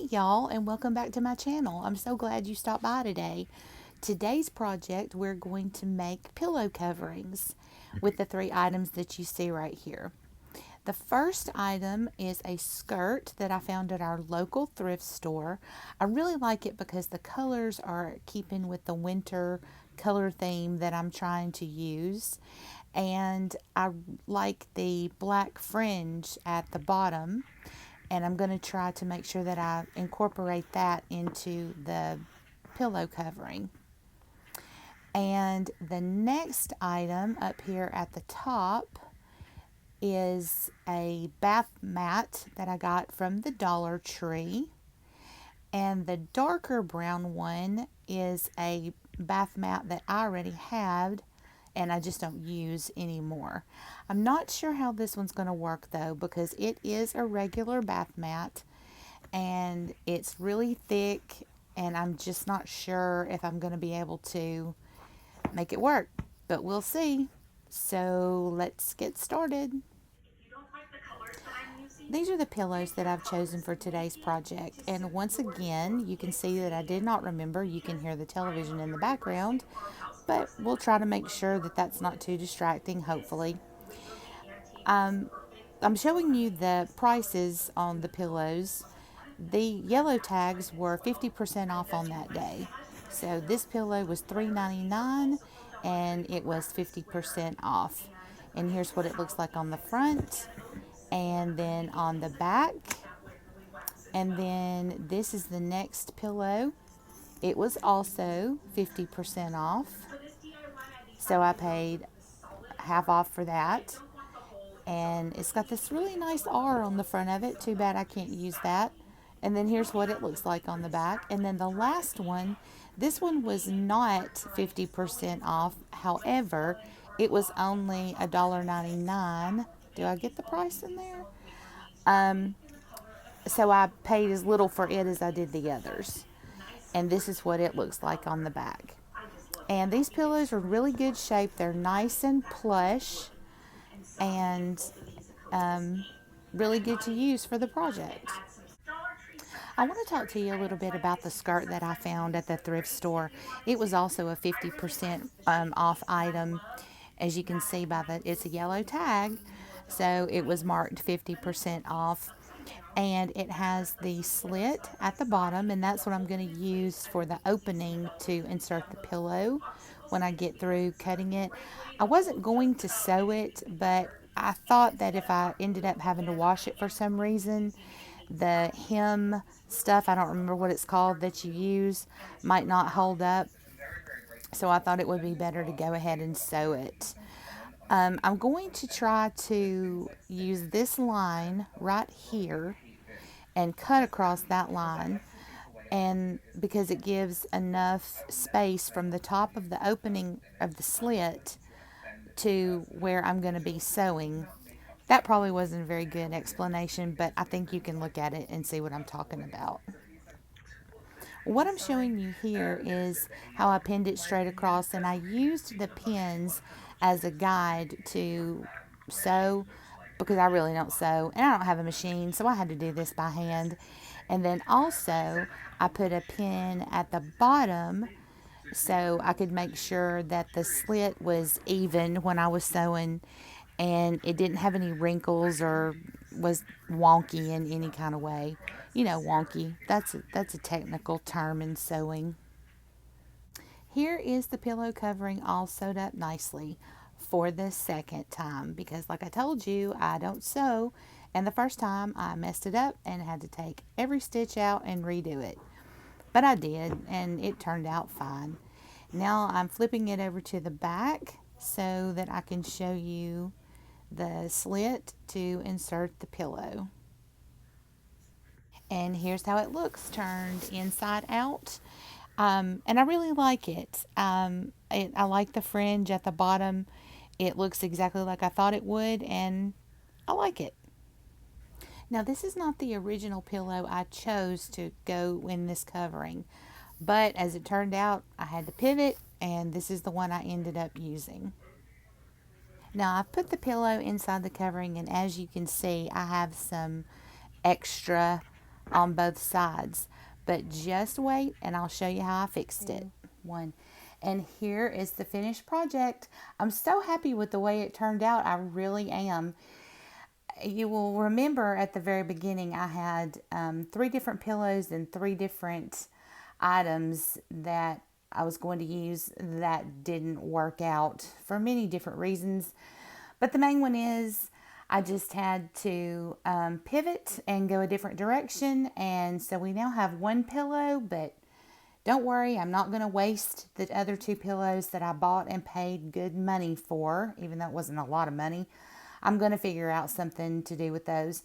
y'all, and welcome back to my channel. I'm so glad you stopped by today. Today's project, we're going to make pillow coverings with the three items that you see right here. The first item is a skirt that I found at our local thrift store. I really like it because the colors are keeping with the winter color theme that I'm trying to use. And I like the black fringe at the bottom, and I'm going to try to make sure that I incorporate that into the pillow covering. And the next item up here at the top is a bath mat that I got from the Dollar Tree. And the darker brown one is a bath mat that I already had and I just don't use anymore. I'm not sure how this one's going to work though, because it is a regular bath mat and it's really thick, and I'm just not sure if I'm going to be able to make it work, but we'll see. So let's get started. These are the pillows that I've chosen for today's project, and once again you can see that I did not remember. You can hear the television in the background, but we'll try to make sure that that's not too distracting, hopefully. I'm showing you the prices on the pillows. The yellow tags were 50% off on that day. So this pillow was $3.99 and it was 50% off. And here's what it looks like on the front and then on the back. And then this is the next pillow. It was also 50% off. So I paid half off for that. And it's got this really nice R on the front of it. Too bad I can't use that. And then here's what it looks like on the back. And then the last one, this one was not 50% off. However, it was only $1.99. Do I get the price in there? So I paid as little for it as I did the others. And this is what it looks like on the back. And these pillows are really good shape. They're nice and plush and really good to use for the project. I want to talk to you a little bit about the skirt that I found at the thrift store. It was also a 50% off item. As you can see by the, it's a yellow tag, so it was marked 50% off. And it has the slit at the bottom, and that's what I'm going to use for the opening to insert the pillow when I get through cutting it. I wasn't going to sew it, but I thought that if I ended up having to wash it for some reason, the hem stuff, I don't remember what it's called, that you use might not hold up. So I thought it would be better to go ahead and sew it. I'm going to try to use this line right here and cut across that line, and because it gives enough space from the top of the opening of the slit to where I'm going to be sewing. That probably wasn't a very good explanation, but I think you can look at it and see what I'm talking about. What I'm showing you here is how I pinned it straight across, and I used the pins as a guide to sew because I really don't sew and I don't have a machine, so I had to do this by hand. And then also I put a pin at the bottom so I could make sure that the slit was even when I was sewing and it didn't have any wrinkles or was wonky in any kind of way. You know, wonky. That's a technical term in sewing. Here is the pillow covering all sewed up nicely for the second time because, like I told you, I don't sew, and the first time I messed it up and had to take every stitch out and redo it. But I did, and it turned out fine. Now I'm flipping it over to the back so that I can show you the slit to insert the pillow. And here's how it looks turned inside out. And I really like it. I like the fringe at the bottom. It looks exactly like I thought it would, and I like it. Now, this is not the original pillow I chose to go in this covering, but as it turned out, I had to pivot, and this is the one I ended up using. Now, I've put the pillow inside the covering, and as you can see, I have some extra on both sides. But just wait and I'll show you how I fixed it. One. And here is the finished project. I'm so happy with the way it turned out. I really am. You will remember at the very beginning I had 3 different pillows and 3 different items that I was going to use that didn't work out for many different reasons. But the main one is I just had to pivot and go a different direction. And so we now have 1 pillow, but don't worry, I'm not going to waste the other 2 pillows that I bought and paid good money for, even though it wasn't a lot of money. I'm going to figure out something to do with those.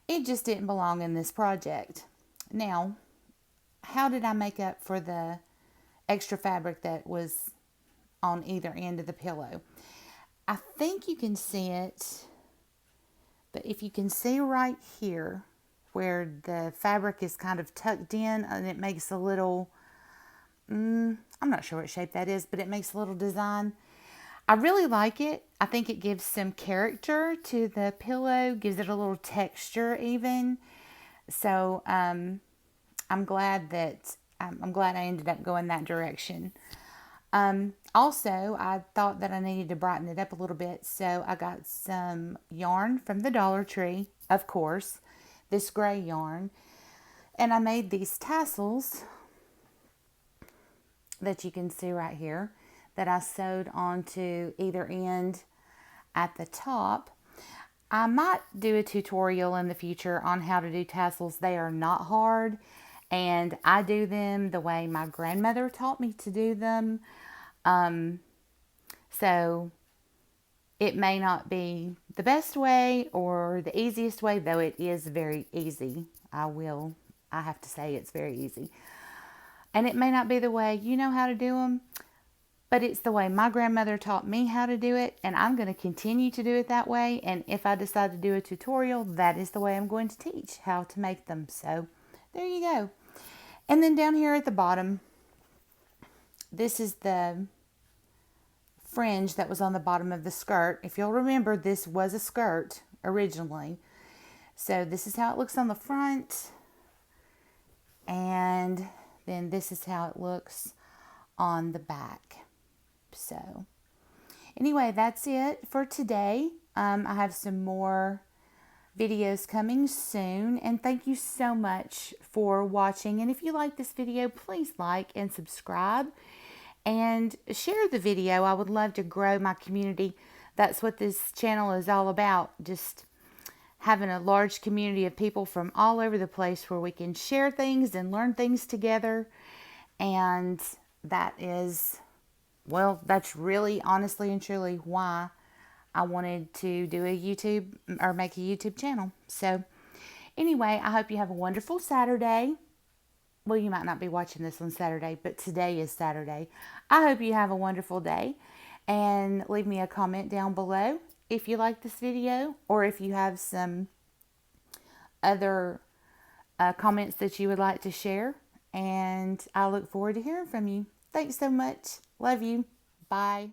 It just didn't belong in this project. Now, how did I make up for the extra fabric that was on either end of the pillow? I think you can see it, but if you can see right here where the fabric is kind of tucked in and it makes a little, I'm not sure what shape that is, but it makes a little design. I really like it. I think it gives some character to the pillow, gives it a little texture even. So I'm glad that I'm glad I ended up going that direction. Also, I thought that I needed to brighten it up a little bit, so I got some yarn from the Dollar Tree, of course, this gray yarn, and I made these tassels that you can see right here that I sewed onto either end at the top. I might do a tutorial in the future on how to do tassels. They are not hard, and I do them the way my grandmother taught me to do them. So it may not be the best way or the easiest way, though it is very easy. I have to say it's very easy. And it may not be the way you know how to do them, but it's the way my grandmother taught me how to do it, and I'm going to continue to do it that way. And if I decide to do a tutorial, that is the way I'm going to teach how to make them. So there you go. And then down here at the bottom, this is the fringe that was on the bottom of the skirt. If you'll remember, this was a skirt originally. So this is how it looks on the front, and then this is how it looks on the back. So anyway, that's it for today. I have some more videos coming soon, and thank you so much for watching. And if you like this video, please like and subscribe and share the video. I would love to grow my community. That's what this channel is all about, just having a large community of people from all over the place where we can share things and learn things together. And that is, well, that's really honestly and truly why I wanted to do a YouTube or make a YouTube channel. So anyway, I hope you have a wonderful Saturday. Well, you might not be watching this on Saturday, but today is Saturday. I hope you have a wonderful day, and leave me a comment down below if you like this video, or if you have some other comments that you would like to share. And I look forward to hearing from you. Thanks so much. Love you. Bye.